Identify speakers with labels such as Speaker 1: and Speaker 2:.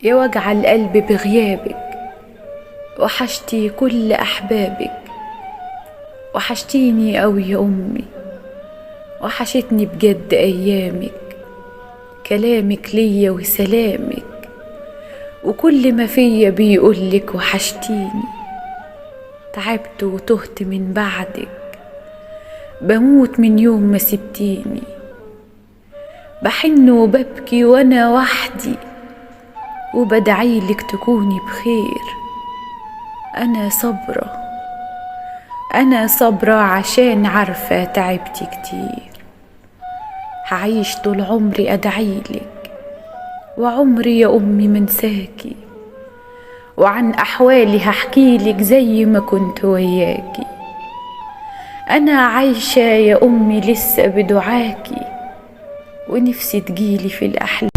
Speaker 1: يا وجع القلب بغيابك، وحشتي كل أحبابك. وحشتيني أوي يا أمي، وحشتني بجد أيامك، كلامك ليا وسلامك، وكل ما فيا بيقولك وحشتيني. تعبت وتهت من بعدك، بموت من يوم ما سبتيني. بحن وببكي وأنا وحدي، وبدعيلك تكوني بخير. أنا صبرة عشان عارفة تعبتي كتير. هعيش طول عمري أدعيلك، وعمري يا أمي منساكي، وعن أحوالي هحكيلك زي ما كنت وياكي. أنا عايشة يا أمي لسه بدعاكي، ونفسي تجيلي في الأحلام.